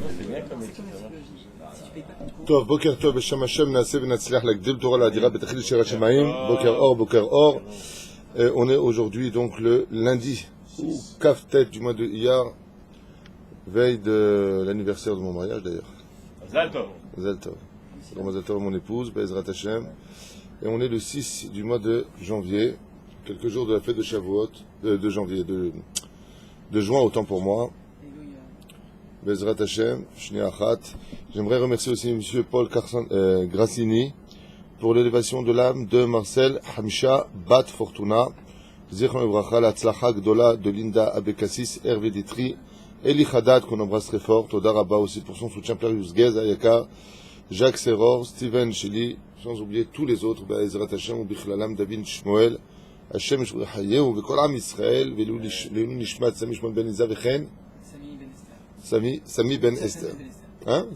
C'est bien comme étude. טוב, בוקר טוב, בשם השם נעשה ונצליח להגדיל תורה לאדירה בתחיל שיר השמיים, בוקר אור, בוקר אור. On est aujourd'hui donc le lundi, ou Kaf Tet du mois de Iyar, veille de l'anniversaire de mon mariage d'ailleurs. Zaltov. Zaltov. Zaltov, mon épouse, Bezrat Hashem. Et on est le 6 du mois de janvier, quelques jours de la fête de Shavuot, de janvier, de juin autant pour moi. Bezrat Hashem, Shnei Achat. J'aimerais remercier aussi M. Paul Grassini pour l'élévation de l'âme de Marcel Hamisha Bat Fortuna, Zichron Evracha, la Tzlacha Gdola de Linda Abekassis, Hervé Ditri, Eli Haddad, qu'on embrasse très fort, Toda Rabba aussi pour son soutien, Plarius Gez, Ayakar, Jacques Serror, Steven Sheli, sans oublier tous les autres, Bezrat Hashem, Bichlalam, David Shmuel, Hashem Shvurahayeu, Vekol Am Israël, Velou Nishmat, Sami Shmuel Ben Iza Vechen, Sami Ben Esther. Hein?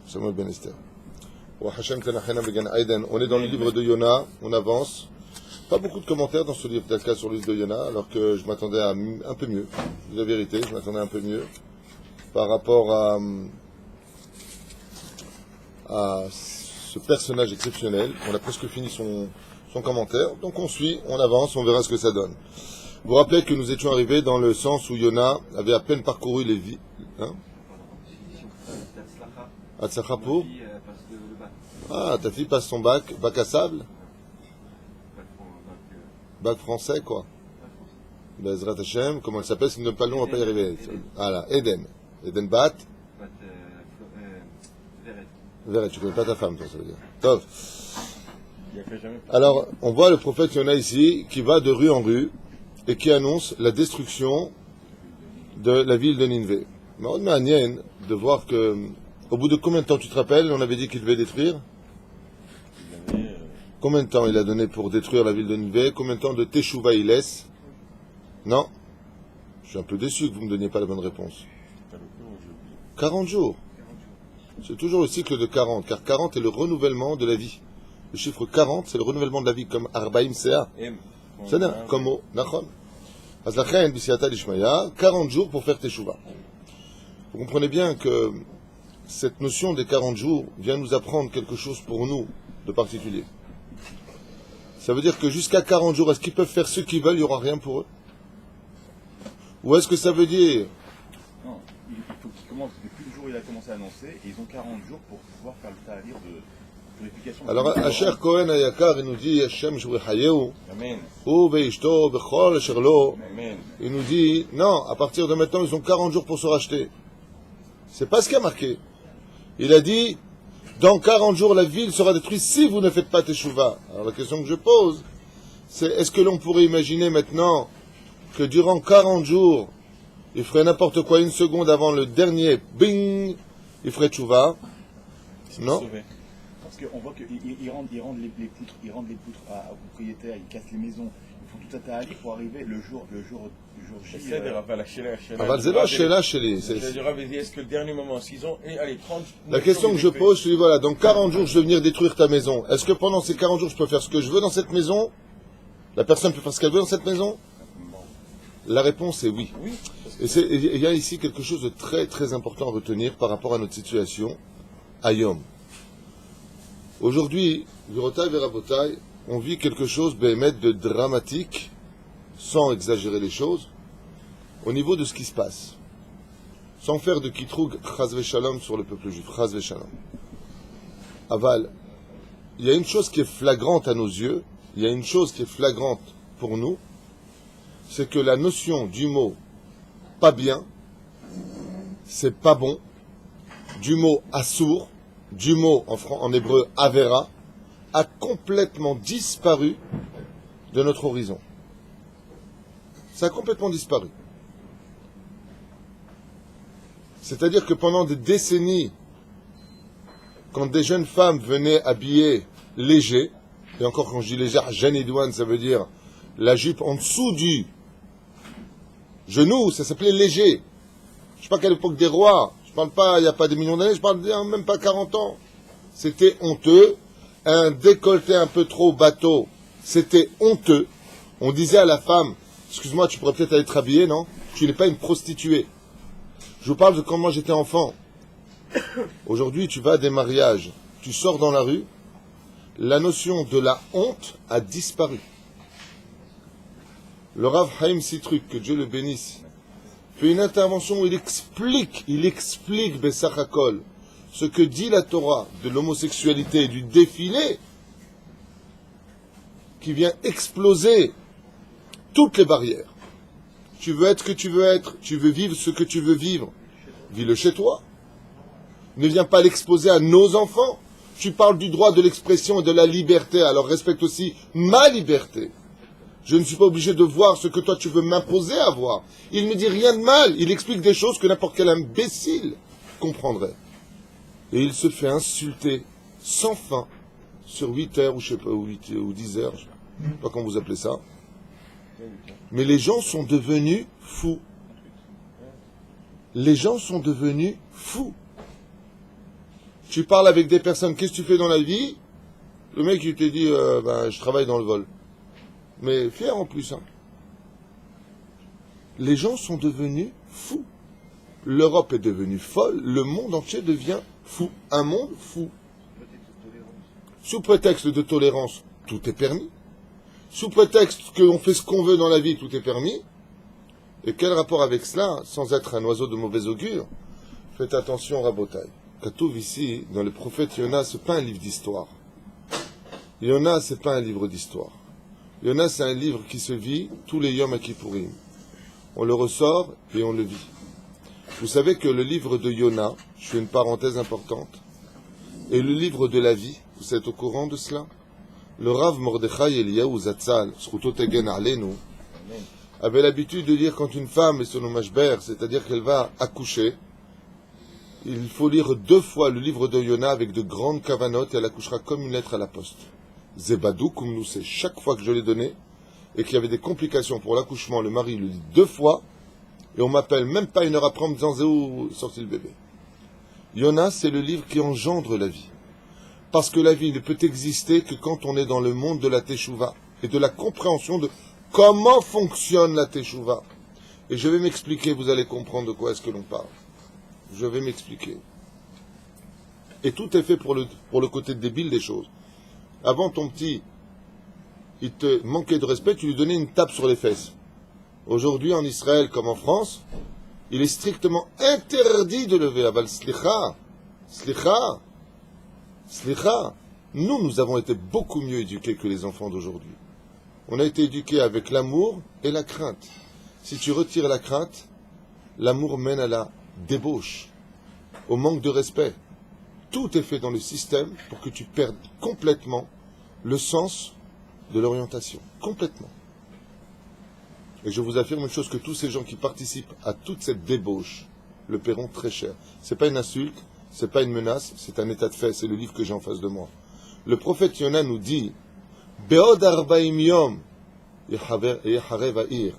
Samuel Ben Esther. On est dans le livre de Yona, on avance. Pas beaucoup de commentaires dans ce livre d'Alka sur le livre de Yona, alors que je m'attendais à un peu mieux. La vérité, je m'attendais un peu mieux par rapport à ce personnage exceptionnel. On a presque fini son commentaire, donc on suit, on avance, on verra ce que ça donne. Vous vous rappelez que nous étions arrivés dans le sens où Yona avait à peine parcouru les vies. Hein? Atzlacha pour? Ah, ta fille passe son bac à sable? Bac français, quoi. Bezrat Hashem, comment elle s'appelle? Si ne pas le nom, on va pas y arriver. Voilà, Eden. Eden Bat. Veret, tu connais pas ta femme, toi, ça veut dire. Tov. Alors, on voit le prophète Yona ici, qui va de rue en rue, et qui annonce la destruction de la ville de Ninvé. Mais on m'anienne de voir que, au bout de combien de temps, tu te rappelles, on avait dit qu'il devait détruire? Combien de temps il a donné pour détruire la ville de Ninvé? Combien de temps de Teshuvah il laisse? Non. Je suis un peu déçu que vous ne me donniez pas la bonne réponse. 40 jours. C'est toujours le cycle de 40, car 40 est le renouvellement de la vie. Le chiffre 40, c'est le renouvellement de la vie, comme Arbaim Sea. C'est comme mot, Nachon. 40 jours pour faire Teshuvah. Vous comprenez bien que cette notion des 40 jours vient nous apprendre quelque chose pour nous de particulier. Ça veut dire que jusqu'à 40 jours, est-ce qu'ils peuvent faire ce qu'ils veulent, il n'y aura rien pour eux? Ou est-ce que ça veut dire... Non, il faut qu'ils commencent, depuis le jour où il a commencé à annoncer, et ils ont 40 jours pour pouvoir faire le ta'alir de purification. Alors, Asher Cohen Ayakar, il nous dit, Hashem Shvurahayeu, Hu veishto bechol asher lo, il nous dit, non, à partir de maintenant, ils ont 40 jours pour se racheter. C'est pas ce qui a marqué. Il a dit, dans 40 jours, la ville sera détruite si vous ne faites pas Teshuvah. Alors la question que je pose, c'est est-ce que l'on pourrait imaginer maintenant que durant 40 jours, il ferait n'importe quoi une seconde avant le dernier, bing, il ferait Teshuvah? Non? Parce qu'on voit qu'ils rendent les poutres aux propriétaires, ils cassent les maisons, ils font tout un ta'alir pour arriver le jour J. Est-ce que le dernier moment, s'ils ont, allez, 30... La question que je pose, je dis voilà, dans 40 jours, je vais venir détruire ta maison. Est-ce que pendant ces 40 jours, je peux faire ce que je veux dans cette maison? La personne peut faire ce qu'elle veut dans cette maison? La réponse est oui. Et il y a ici quelque chose de très très important à retenir par rapport à notre situation à Yom. Aujourd'hui, Virotai Verabotai, on vit quelque chose de dramatique, sans exagérer les choses, au niveau de ce qui se passe. Sans faire de kitroug chazve shalom sur le peuple juif, chazve shalom. Aval, il y a une chose qui est flagrante à nos yeux, il y a une chose qui est flagrante pour nous, c'est que la notion du mot pas bien, c'est pas bon, du mot assour, du mot en hébreu avera, a complètement disparu de notre horizon. Ça a complètement disparu. C'est-à-dire que pendant des décennies, quand des jeunes femmes venaient habillées léger, et encore quand je dis léger, Jeanne Edouane, ça veut dire la jupe en dessous du genou, ça s'appelait léger. Je ne parle qu'à l'époque des rois, je ne parle pas, il n'y a pas des millions d'années, je parle même pas 40 ans. C'était honteux, un décolleté un peu trop bateau, c'était honteux. On disait à la femme, excuse-moi, tu pourrais peut-être aller te habiller, non? Tu n'es pas une prostituée. Je vous parle de quand moi j'étais enfant. Aujourd'hui, tu vas à des mariages, tu sors dans la rue, la notion de la honte a disparu. Le Rav Haïm Sitruk, que Dieu le bénisse, fait une intervention où il explique Bessachakol, ce que dit la Torah de l'homosexualité et du défilé qui vient exploser toutes les barrières. Tu veux être ce que tu veux être, tu veux vivre ce que tu veux vivre, vis-le chez toi. Ne viens pas l'exposer à nos enfants. Tu parles du droit de l'expression et de la liberté, alors respecte aussi ma liberté. Je ne suis pas obligé de voir ce que toi tu veux m'imposer à voir. Il ne dit rien de mal, il explique des choses que n'importe quel imbécile comprendrait. Et il se fait insulter sans fin sur 8 heures ou je sais pas, ou 10 heures, je ne sais pas comment vous appelez ça. Mais les gens sont devenus fous. Les gens sont devenus fous. Tu parles avec des personnes, qu'est-ce que tu fais dans la vie? Le mec, il te dit, je travaille dans le vol. Mais fier en plus. Hein. Les gens sont devenus fous. L'Europe est devenue folle, le monde entier devient fou. Un monde fou. Sous prétexte de tolérance, tout est permis. Sous prétexte qu'on fait ce qu'on veut dans la vie, tout est permis. Et quel rapport avec cela, sans être un oiseau de mauvais augure? Faites attention, Rabotai. Katouv ici, dans le prophète Yona, ce n'est pas un livre d'histoire. Yona, ce n'est pas un livre d'histoire. Yona, c'est un livre qui se vit tous les Yom Kippourim. On le ressort et on le vit. Vous savez que le livre de Yona, je fais une parenthèse importante, est le livre de la vie. Vous êtes au courant de cela? Le Rav Mordechai Eliyahu Zatzal, Zchuto Tegen Aleinu, avait l'habitude de dire quand une femme est sur le mashber, c'est-à-dire qu'elle va accoucher, il faut lire 2 fois le livre de Yona avec de grandes kavanotes et elle accouchera comme une lettre à la poste. Zebadou, comme nous c'est chaque fois que je l'ai donné, et qu'il y avait des complications pour l'accouchement, le mari le lit 2 fois, et on m'appelle même pas 1 heure après en me disant Zéou, sorti le bébé. Yona, c'est le livre qui engendre la vie. Parce que la vie ne peut exister que quand on est dans le monde de la Teshuvah et de la compréhension de comment fonctionne la Teshuvah. Et je vais m'expliquer, vous allez comprendre de quoi est-ce que l'on parle. Je vais m'expliquer. Et tout est fait pour le côté débile des choses. Avant, ton petit, il te manquait de respect, tu lui donnais une tape sur les fesses. Aujourd'hui, en Israël comme en France, il est strictement interdit de lever. Aval slicha, slicha, slicha. Nous avons été beaucoup mieux éduqués que les enfants d'aujourd'hui. On a été éduqués avec l'amour et la crainte. Si tu retires la crainte, l'amour mène à la débauche, au manque de respect. Tout est fait dans le système pour que tu perdes complètement le sens de l'orientation. Complètement. Et je vous affirme une chose, que tous ces gens qui participent à toute cette débauche le paieront très cher. C'est pas une insulte, c'est pas une menace, c'est un état de fait, c'est le livre que j'ai en face de moi. Le prophète Yona nous dit Be'od arba'im yom yecharev ha'ir.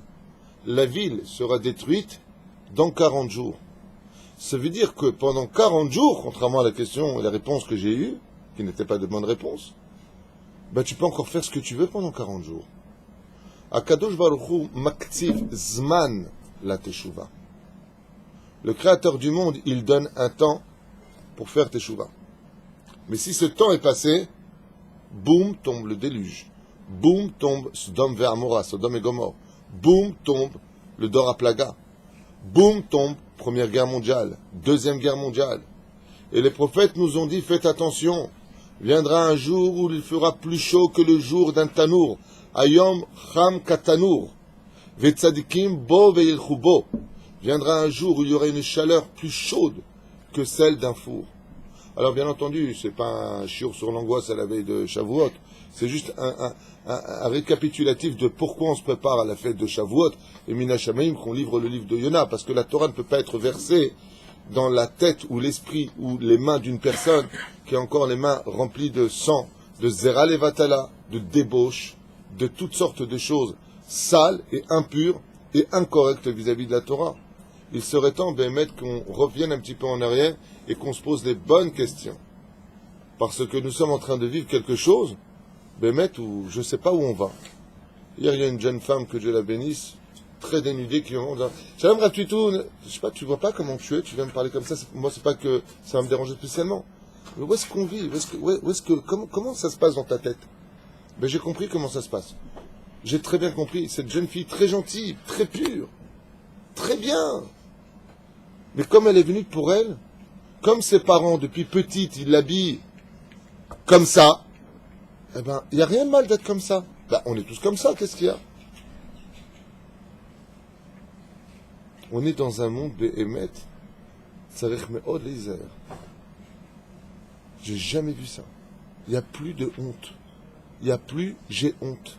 La ville sera détruite dans 40 jours. Ça veut dire que pendant 40 jours, contrairement à la question et la réponse que j'ai eue, qui n'était pas de bonne réponse, tu peux encore faire ce que tu veux pendant 40 jours. Akadosh Baruch Hu maktiv zman la teshuva. Le Créateur du monde, il donne un temps pour faire teshuva. Mais si ce temps est passé, boum, tombe le déluge. Boum, tombe Sodom vers Amora, Sodom et Gomorre. Boum, tombe le Dor à Plaga. Boum, tombe Première Guerre mondiale, Deuxième Guerre mondiale. Et les prophètes nous ont dit, faites attention, viendra un jour où il fera plus chaud que le jour d'un tanour. Ayom cham katanour. Vetzadikim bo veilchu bo. Viendra un jour où il y aura une chaleur plus chaude que celle d'un four. Alors bien entendu, c'est pas un chiour sur l'angoisse à la veille de Shavuot, c'est juste un récapitulatif de pourquoi on se prépare à la fête de Shavuot et Mina Shamaim qu'on livre le livre de Yona, parce que la Torah ne peut pas être versée dans la tête ou l'esprit ou les mains d'une personne qui a encore les mains remplies de sang, de zera levatala, de débauche, de toutes sortes de choses sales et impures et incorrectes vis-à-vis de la Torah. Il serait temps, Béhémet, qu'on revienne un petit peu en arrière et qu'on se pose les bonnes questions. Parce que nous sommes en train de vivre quelque chose, Béhémet, où je ne sais pas où on va. Hier, il y a une jeune femme, que Dieu la bénisse, très dénudés qui vont dire Shalom Rav Tuitou, je sais pas, tu vois pas comment tu es, tu viens me parler comme ça, moi c'est pas que ça va me déranger spécialement. Mais où est-ce qu'on vit? Comment ça se passe dans ta tête? Ben j'ai compris comment ça se passe. J'ai très bien compris. Cette jeune fille très gentille, très pure, très bien. Mais comme elle est venue pour elle, comme ses parents depuis petite, ils l'habillent comme ça, eh ben, il n'y a rien de mal d'être comme ça. Ben, on est tous comme ça, qu'est-ce qu'il y a? On est dans un monde Béhémet, Tzarech Me'od Leizer. J'ai jamais vu ça. Il n'y a plus de honte. Il n'y a plus j'ai honte.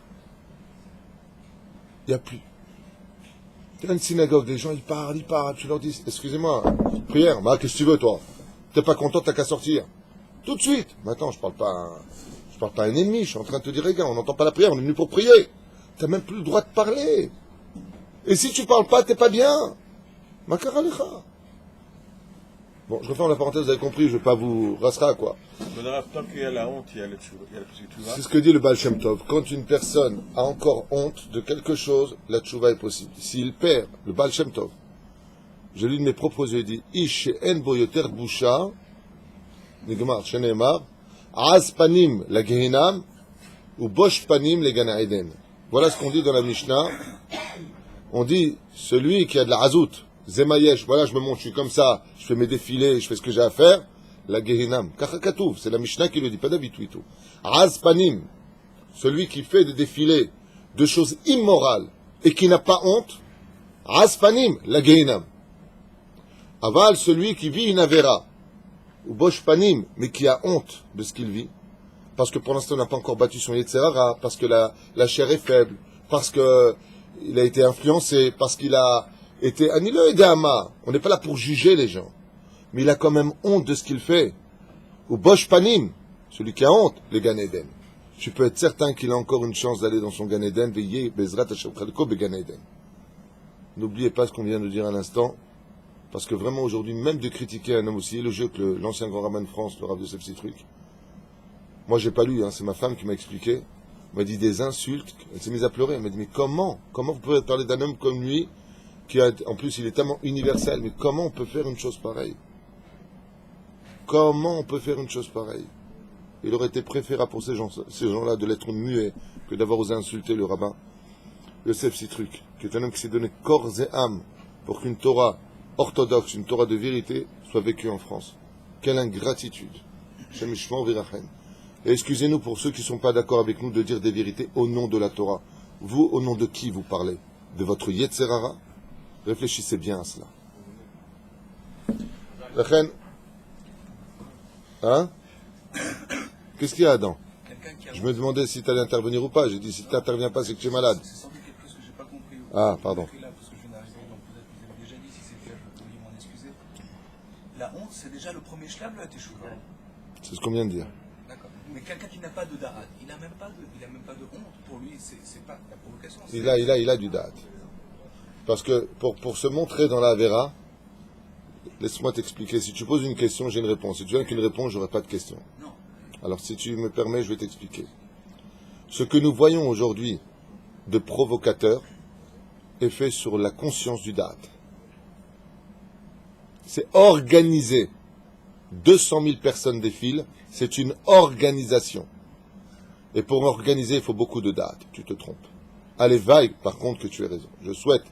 Il n'y a plus. Tu as une synagogue, des gens ils parlent, tu leur dis, excusez-moi, prière, bah qu'est-ce que tu veux toi? T'es pas content, t'as qu'à sortir. Tout de suite. Maintenant, je parle pas à un ennemi, je suis en train de te dire, les gars, on n'entend pas la prière, on est venu pour prier. T'as même plus le droit de parler. Et si tu parles pas, t'es pas bien. Makar alecha. Bon, je referme la parenthèse, vous avez compris, je vais pas vous rasera, quoi. Tant qu'il y a la honte, il y a le tchouva. C'est ce que dit le Baal Shem Tov. Quand une personne a encore honte de quelque chose, la tchouva est possible. S'il perd, le Baal Shem Tov, je lis de mes propres yeux, il dit, Ish en boyoter boucha, nigmar, sheneemar, az panim la gehinam, ou bosh panim le Gan Eden. Voilà ce qu'on dit dans la Mishnah. On dit, celui qui a de la hazout, zemayesh, voilà, je me montre, je suis comme ça, je fais mes défilés, je fais ce que j'ai à faire, la gehinam. Kachakatouf, c'est la Mishnah qui le dit, pas David Tuitou. Az panim, celui qui fait des défilés de choses immorales et qui n'a pas honte, az panim, la gehinam. Aval, celui qui vit une avera, ou bosh panim, mais qui a honte de ce qu'il vit, parce que pour l'instant il n'a pas encore battu son Yetzerara, parce que la chair est faible, parce que il a été influencé, parce qu'il a été annulé d'Ama. On n'est pas là pour juger les gens, mais il a quand même honte de ce qu'il fait. Ou bosh panim, celui qui a honte, le Gan Eden. Tu peux être certain qu'il a encore une chance d'aller dans son Gan Eden, veillez, bezrat Hashem Chalko be Gan Eden. N'oubliez pas ce qu'on vient de dire à l'instant. Parce que vraiment aujourd'hui, même de critiquer un homme aussi élogieux que l'ancien grand rabbin de France, le Rav Yosef Citruc, moi j'ai pas lu, hein, c'est ma femme qui m'a expliqué, elle m'a dit des insultes, elle s'est mise à pleurer, elle m'a dit mais comment vous pouvez parler d'un homme comme lui, qui a, en plus il est tellement universel, mais comment on peut faire une chose pareille? Comment on peut faire une chose pareille? Il aurait été préférable pour ces gens-là de l'être muet que d'avoir osé insulter le rabbin Yosef Citruc, qui est un homme qui s'est donné corps et âme pour qu'une Torah orthodoxe, une Torah de vérité, soit vécue en France. Quelle ingratitude. Et excusez-nous pour ceux qui ne sont pas d'accord avec nous de dire des vérités au nom de la Torah. Vous, au nom de qui vous parlez? De votre Yetzerara? Réfléchissez bien à cela. Hein? Qu'est-ce qu'il y a, Adam? Je me demandais si tu allais intervenir ou pas. J'ai dit si tu n'interviens pas, c'est que tu es malade. C'est sans doute quelque chose que j'ai pas compris. Ah, pardon. Parce que je viens d'arriver, donc peut-être que vous avez déjà dit, si c'est fait, je peux m'en excuser. La honte, c'est déjà le premier shlab, là, Teshuvah. C'est ce qu'on vient de dire. D'accord. Mais quelqu'un qui n'a pas de da'at, il n'a même pas de honte. Pour lui, c'est pas la provocation. Il a du da'at. Parce que pour se montrer dans la Avera, laisse-moi t'expliquer. Si tu poses une question, j'ai une réponse. Si tu viens qu'une réponse, j'aurai pas de question. Non. Alors si tu me permets, je vais t'expliquer. Ce que nous voyons aujourd'hui de provocateur est fait sur la conscience du da'at. C'est organisé. 200 000 personnes défilent, c'est une organisation. Et pour organiser, il faut beaucoup de da'at. Tu te trompes. Allez, vaille, par contre, que tu aies raison. Je souhaite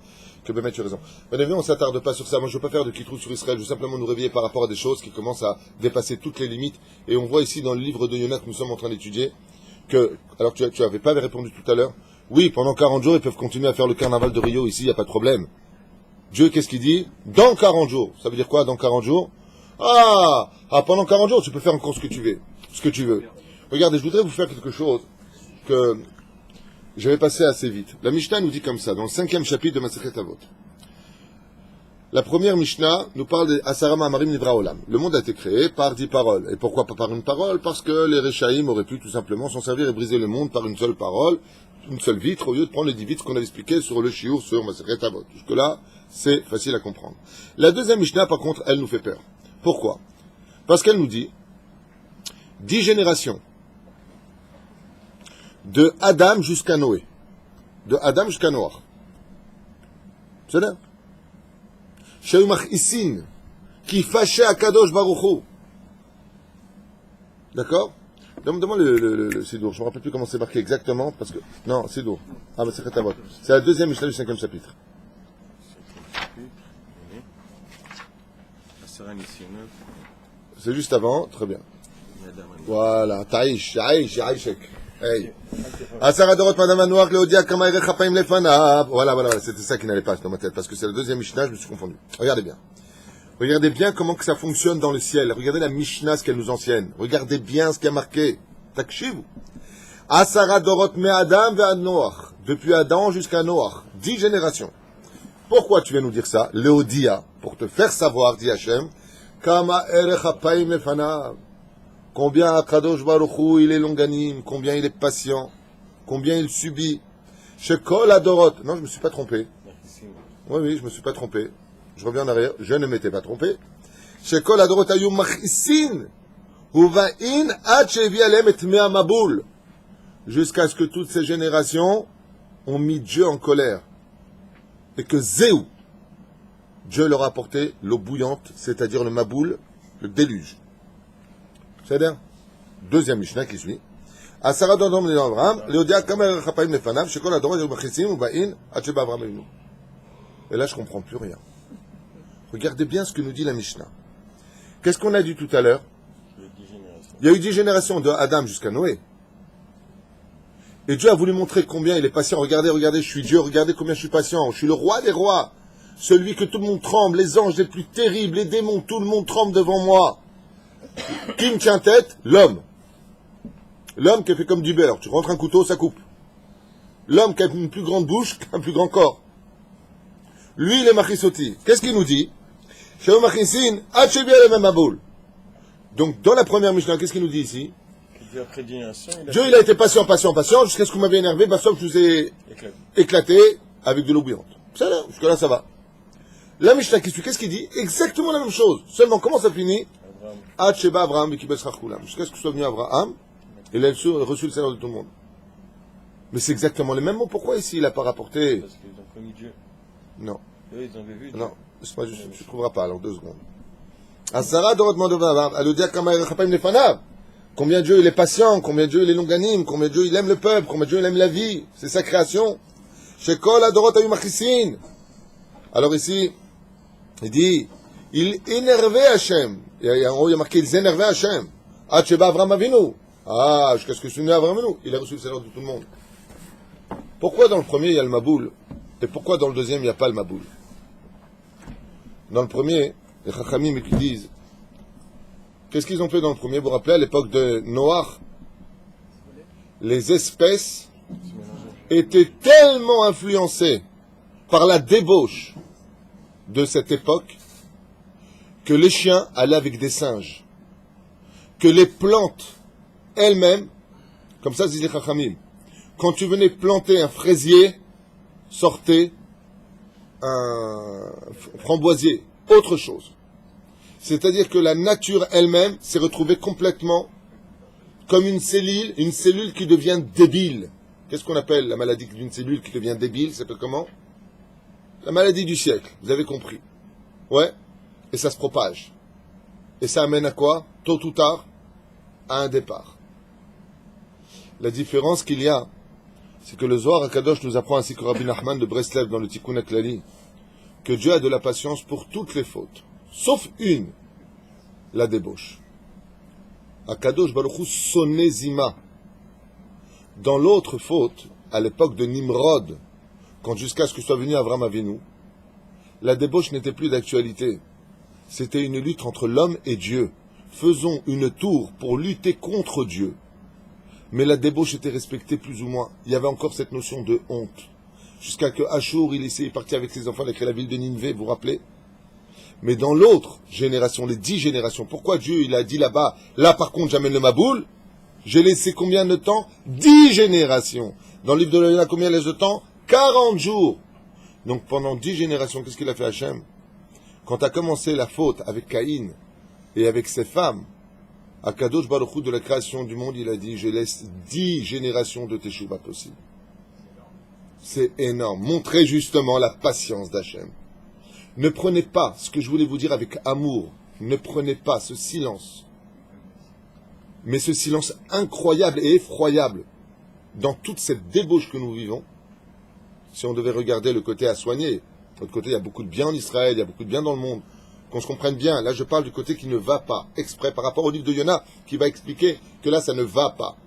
que Bémet, tu aies raison. Mais on ne s'attarde pas sur ça. Moi, je ne veux pas faire de kitrou sur Israël. Je veux simplement nous réveiller par rapport à des choses qui commencent à dépasser toutes les limites. Et on voit ici dans le livre de Yonah que nous sommes en train d'étudier que, alors tu n'avais pas répondu tout à l'heure, oui, pendant 40 jours, ils peuvent continuer à faire le carnaval de Rio ici, il n'y a pas de problème. Dieu, qu'est-ce qu'il dit? Dans 40 jours. Ça veut dire quoi, dans 40 jours? Pendant 40 jours, tu peux faire encore ce que tu veux. Regardez, je voudrais vous faire quelque chose que j'avais passé assez vite. La Mishnah nous dit comme ça, dans le 5e chapitre de Masechet Avot. La première Mishnah nous parle des Asara Ma'amarim Nivra Olam. Le monde a été créé par 10 paroles. Et pourquoi pas par une parole? Parce que les Rechaïm auraient pu tout simplement s'en servir et briser le monde par une seule parole, une seule vitre, au lieu de prendre les 10 vitres qu'on avait expliquées sur le Shiur, sur Masechet Avot. Jusque-là, c'est facile à comprendre. La deuxième Mishnah, par contre, elle nous fait peur. Pourquoi? Parce qu'elle nous dit 10 générations. De Adam jusqu'à Noé. De Adam jusqu'à Noach. C'est là. Shayu Machisin, qui fâchait à Kadosh Baruch Hu. D'accord? Demande-moi le Sidour. Je ne me rappelle plus comment c'est marqué exactement, parce que... Non, Sidour. Ah, mais c'est Khatavot. C'est la deuxième Mishnah du 5e chapitre. C'est juste avant, très bien. Voilà, Taïch, Aïch, Aïchek. Hey. Asara Dorot Madame Anouar, Léodia, Kama Erech Hapaim Lefanav. Voilà, c'était ça qui n'allait pas dans ma tête, parce que c'est la deuxième Mishnah, je me suis confondu. Regardez bien. Regardez bien comment que ça fonctionne dans le ciel. Regardez la Mishnah, ce qu'elle nous enseigne. Regardez bien ce qui a marqué. Takshiv. Asara Dorot Me Adam ve Noach. Depuis Adam jusqu'à Noach. 10 générations. Pourquoi tu viens nous dire ça? Léodia, pour te faire savoir, dit Hachem, Kama Erech Hapaim Lefanav. Combien Akadosh Baruch Hu, il est longanime, combien il est patient, combien il subit. Shekol Adorot. Non, je me suis pas trompé. Oui, je me suis pas trompé. Je reviens en arrière, je ne m'étais pas trompé. Shekol Adorot Ayum Machisin. Uvain Ad Shevi Alem et Mea Maboul. Jusqu'à ce que toutes ces générations ont mis Dieu en colère. Et que Zéou, Dieu leur a apporté l'eau bouillante, c'est-à-dire le Maboul, le déluge. C'est-à-dire, deuxième Mishnah qui suit. Asara Dodom de Abraham, Léodia Kamer Chapaim Lefanav, Shekol Adorot Ayum Machisin, Uvain Ad Sheba Abraham Avinu. Et là, je comprends plus rien. Regardez bien ce que nous dit la Mishnah. Qu'est-ce qu'on a dit tout à l'heure? Il y a eu 10 générations de Adam jusqu'à Noé. Et Dieu a voulu montrer combien il est patient. Regardez, je suis Dieu, regardez combien je suis patient. Je suis le roi des rois. Celui que tout le monde tremble, les anges les plus terribles, les démons, tout le monde tremble devant moi. Qui me tient tête? L'homme. L'homme qui est fait comme du beurre. Tu rentres un couteau, ça coupe. L'homme qui a une plus grande bouche qu'un plus grand corps. Lui, il est Machisoti. Qu'est-ce qu'il nous dit? Donc, dans la première Mishnah, qu'est-ce qu'il nous dit ici? Dieu, il a été patient, jusqu'à ce que vous m'avez énervé, sauf que je vous ai éclaté avec de l'eau bouillante. Ça, là, jusque-là, ça va. La Mishnah qui suit, qu'est-ce qu'il dit? Exactement la même chose. Seulement, comment ça finit? Jusqu'à ce que soit venu Abraham, et il a reçu le salaire de tout le monde. Mais c'est exactement les mêmes mots. Pourquoi ici, il n'a pas rapporté? Parce qu'ils ont connu Dieu. Non. Eux, ils ont vu Dieu. Non, laisse-moi juste, tu ne trouveras pas, alors 2 secondes. Asara Dorot Mandovav, Alodia Kama Erech Hapaim Lefanav. Combien Dieu il est patient, combien Dieu il est longanime, combien Dieu il aime le peuple, combien Dieu il aime la vie, c'est sa création. Shekol Adorot Ayum Machisin. Alors ici, il dit, il énervait Hachem. En haut, il y a marqué, ils énervaient Hachem. Ad Sheba Avraham Avinu. Ah, jusqu'à ce que je suis né Avraham Avinu. Il a reçu le salaire de tout le monde. Pourquoi dans le premier, il y a le Maboul, et pourquoi dans le deuxième, il n'y a pas le Maboul? Dans le premier, les Chachamim qui disent, qu'est-ce qu'ils ont fait dans le premier? Vous vous rappelez, à l'époque de Noach, les espèces étaient tellement influencées par la débauche de cette époque que les chiens allaient avec des singes, que les plantes elles-mêmes, comme ça disent les Chachamim, quand tu venais planter un fraisier, sortait un framboisier, autre chose. C'est-à-dire que la nature elle-même s'est retrouvée complètement comme une cellule qui devient débile. Qu'est-ce qu'on appelle la maladie d'une cellule qui devient débile? Ça s'appelle comment? La maladie du siècle, vous avez compris. Ouais. Et ça se propage. Et ça amène à quoi? Tôt ou tard, à un départ. La différence qu'il y a, c'est que le Zohar HaKadosh nous apprend, ainsi que Rabbi Nachman de Breslev dans le Tikkun HaKlali, que Dieu a de la patience pour toutes les fautes, sauf une, la débauche. HaKadosh Baruch Hu sonné Zima. Dans l'autre faute, à l'époque de Nimrod, quand jusqu'à ce que soit venu Avraham Avinu, la débauche n'était plus d'actualité. C'était une lutte entre l'homme et Dieu. Faisons une tour pour lutter contre Dieu. Mais la débauche était respectée plus ou moins. Il y avait encore cette notion de honte. Jusqu'à que Ashur, il est parti avec ses enfants, il a créé la ville de Ninvé, vous vous rappelez? Mais dans l'autre génération, les 10 générations, pourquoi Dieu, il a dit là-bas, là par contre j'amène le Maboul, j'ai laissé combien de temps? 10 générations. Dans le livre de l'Oïla, combien laisse de temps? 40 jours. Donc pendant 10 générations, qu'est-ce qu'il a fait Hachem? Quand a commencé la faute avec Caïn et avec ses femmes, à Kadosh Baruch Hu de la création du monde, il a dit, je laisse 10 générations de Teshuvah possible. C'est énorme. Montrez justement la patience d'Hachem. Ne prenez pas ce que je voulais vous dire avec amour. Ne prenez pas ce silence. Mais ce silence incroyable et effroyable dans toute cette débauche que nous vivons. Si on devait regarder le côté à soigner, de l'autre côté, il y a beaucoup de bien en Israël, il y a beaucoup de bien dans le monde. Qu'on se comprenne bien. Là, je parle du côté qui ne va pas, exprès par rapport au livre de Yona, qui va expliquer que là, ça ne va pas.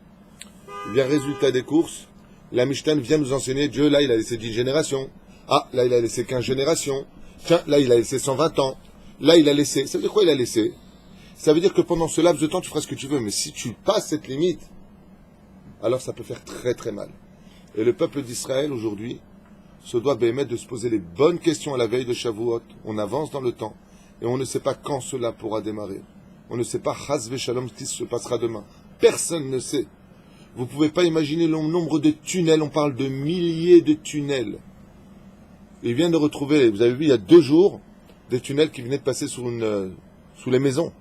Eh bien, résultat des courses, la Mishnah vient nous enseigner, Dieu, là, il a laissé 10 générations. Ah, là, il a laissé 15 générations. Tiens, là, il a laissé 120 ans. Là, il a laissé. Ça veut dire quoi, il a laissé? Ça veut dire que pendant ce laps de temps, tu feras ce que tu veux. Mais si tu passes cette limite, alors ça peut faire très, très mal. Et le peuple d'Israël, aujourd'hui, se doit de se poser les bonnes questions à la veille de Shavuot. On avance dans le temps. Et on ne sait pas quand cela pourra démarrer. On ne sait pas, Chas v'Shalom, ce qui se passera demain. Personne ne sait. Vous ne pouvez pas imaginer le nombre de tunnels. On parle de milliers de tunnels. Il vient de retrouver, vous avez vu, il y a 2 jours, des tunnels qui venaient de passer sous les maisons.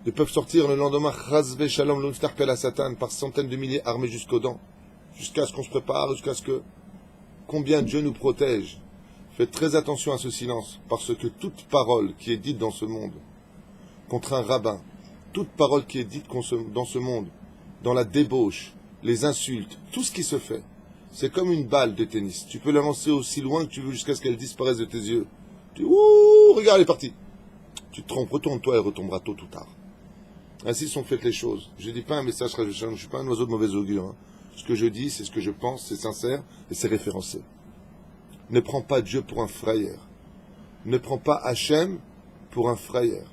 Ils peuvent sortir le lendemain, Chas v'Shalom, l'Unstarpel à Satan, par centaines de milliers armés jusqu'aux dents. Jusqu'à ce qu'on se prépare, jusqu'à ce que... Combien Dieu nous protège. Faites très attention à ce silence, parce que toute parole qui est dite dans ce monde, contre un rabbin, toute parole qui est dite dans ce monde, dans la débauche, les insultes, tout ce qui se fait, c'est comme une balle de tennis. Tu peux la lancer aussi loin que tu veux jusqu'à ce qu'elle disparaisse de tes yeux. Ouh, regarde, elle est partie. Tu te trompes, retourne-toi, elle retombera tôt ou tard. Ainsi sont faites les choses. Je ne dis pas un message, je ne suis pas un oiseau de mauvais augure. Hein. Ce que je dis, c'est ce que je pense, c'est sincère et c'est référencé. Ne prends pas Dieu pour un frayeur. Ne prends pas Hachem pour un frayeur.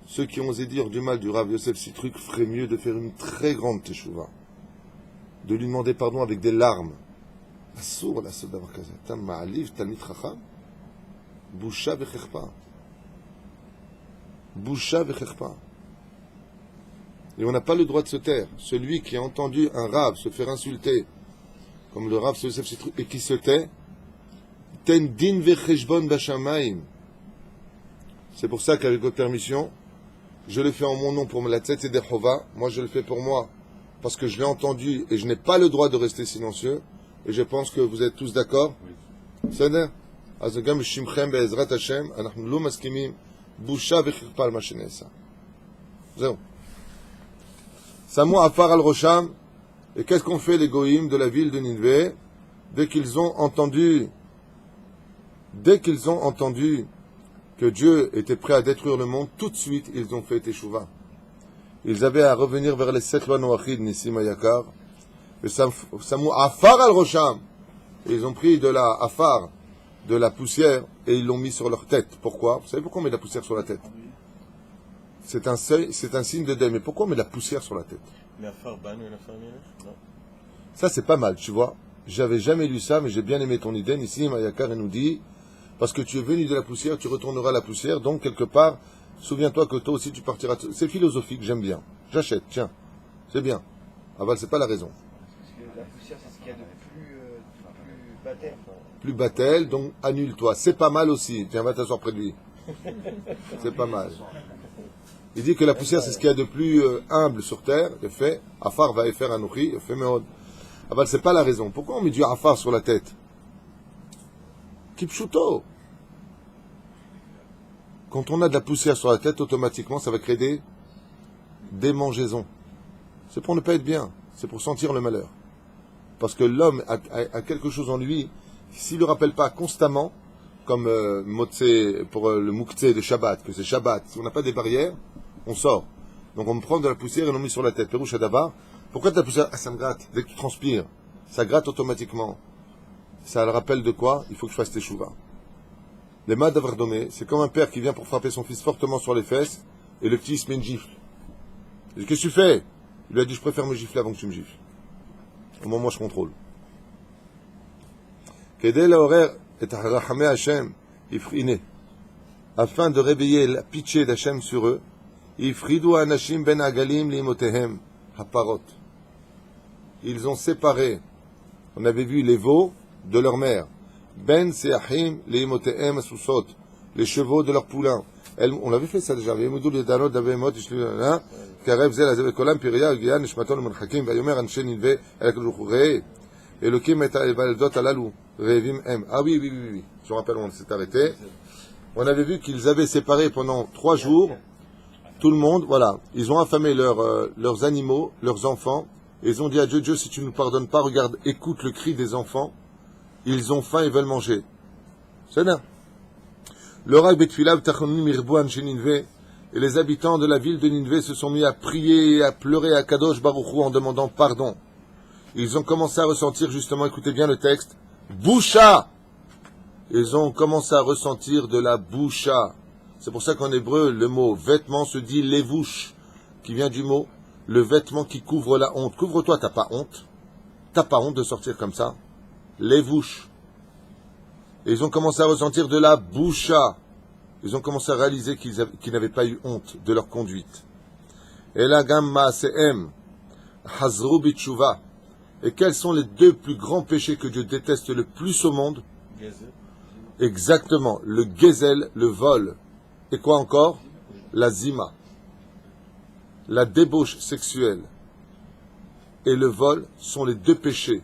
Ceux qui ont osé dire du mal du Rav Yosef Sitruk feraient mieux de faire une très grande teshuva. De lui demander pardon avec des larmes. Assour la soda varkaza. Tam ma'aliv talmid chacham. Boucha vechechpa. Boucha vechechpa. Et on n'a pas le droit de se taire. Celui qui a entendu un Rav se faire insulter, comme le Rav Yosef Sitruk, et qui se tait, ten din vecheshbon bashamaim. C'est pour ça qu'avec votre permission, je le fais en mon nom pour la tête et des Chova. Moi, je le fais pour moi parce que je l'ai entendu et je n'ai pas le droit de rester silencieux. Et je pense que vous êtes tous d'accord. C'est-à-dire, azogam shimchem be'ezrat Hashem, anachnu lo maskimim, boucha vechirpa al ma shenesa. Zéro. Samou afar al rosham. Et qu'est-ce qu'ont fait les goïms de la ville de Ninvé dès qu'ils ont entendu que Dieu était prêt à détruire le monde, tout de suite, ils ont fait Teshuvah. Ils avaient à revenir vers les 7 lois Noachid, Nissim Ayakar, et Samou Afar al-Rosham. Et ils ont pris de la Afar, de la poussière, et ils l'ont mis sur leur tête. Pourquoi? Vous savez pourquoi on met de la poussière sur la tête? C'est un signe de deuil. Mais pourquoi on met de la poussière sur la tête? Ça, c'est pas mal, tu vois. J'avais jamais lu ça, mais j'ai bien aimé ton idée. Nissim Ayakar, il nous dit, parce que tu es venu de la poussière, tu retourneras à la poussière, donc quelque part, souviens-toi que toi aussi tu partiras. C'est philosophique, j'aime bien. J'achète, tiens, c'est bien. Aval, c'est pas la raison. Parce que la poussière, c'est ce qu'il y a de plus battel. Plus battel, donc annule-toi. C'est pas mal aussi. Tiens, va t'asseoir près de lui. C'est pas mal. Il dit que la poussière, c'est ce qu'il y a de plus humble sur terre. Il fait, Afar va faire un nourri, il fait Meod. Aval, c'est pas la raison. Pourquoi on met du Afar sur la tête? Kipchuto. Quand on a de la poussière sur la tête, automatiquement, ça va créer des démangeaisons. C'est pour ne pas être bien. C'est pour sentir le malheur. Parce que l'homme a quelque chose en lui, s'il ne le rappelle pas constamment, comme Motse, pour le Moukhtse de Shabbat, que c'est Shabbat, si on n'a pas des barrières, on sort. Donc on me prend de la poussière et on met sur la tête. Pérouche Adabar. Pourquoi de la poussière? Ah, ça me gratte. Dès que tu transpires, ça gratte automatiquement. Ça le rappelle de quoi? Il faut que je fasse Teshuvah. Les mains d'Avardome, c'est comme un père qui vient pour frapper son fils fortement sur les fesses, et le petit il se met une gifle. Il dit, qu'est-ce que tu fais? Il lui a dit, je préfère me gifler avant que tu me gifles. Au moment où je contrôle. Kedel horer et rachamé Hashem, ifrine. Afin de réveiller la pitié d'Hachem sur eux, ifridu anashim ben agalim limotehem, haparot. Ils ont séparé, on avait vu les veaux de leur mère. Ben seachim leimotehem asusot, les chevaux de leurs poulains. On l'avait fait ça déjà. Yemudou les danot d'avemot ishluana, karev zel azev kolam piria gian nishmaton menchakim vayomer anshe nilve el kadochurei. Elokim et ha'evaldot alalou, revim em. Ah oui, oui, oui, oui. Je me rappelle où on s'est arrêté. On avait vu qu'ils avaient séparé pendant 3 jours tout le monde, voilà. Ils ont affamé leurs animaux, leurs enfants. Et ils ont dit à Dieu, Dieu, si tu ne nous pardonnes pas, regarde, écoute le cri des enfants. Ils ont faim et veulent manger. C'est bien. Et les habitants de la ville de Ninvé se sont mis à prier et à pleurer à Kadosh Baruch Hu en demandant pardon. Ils ont commencé à ressentir, justement, écoutez bien le texte, Boucha. Ils ont commencé à ressentir de la boucha. C'est pour ça qu'en hébreu, le mot vêtement se dit levouche, qui vient du mot le vêtement qui couvre la honte. Couvre-toi, t'as pas honte. T'as pas honte de sortir comme ça. Levouche. Et ils ont commencé à ressentir de la boucha. Ils ont commencé à réaliser qu'ils n'avaient pas eu honte de leur conduite. Et la gamma se'em, hazru bitshuva. Et quels sont les 2 plus grands péchés que Dieu déteste le plus au monde? Exactement, le gezel, le vol. Et quoi encore? La zima. La débauche sexuelle et le vol sont les 2 péchés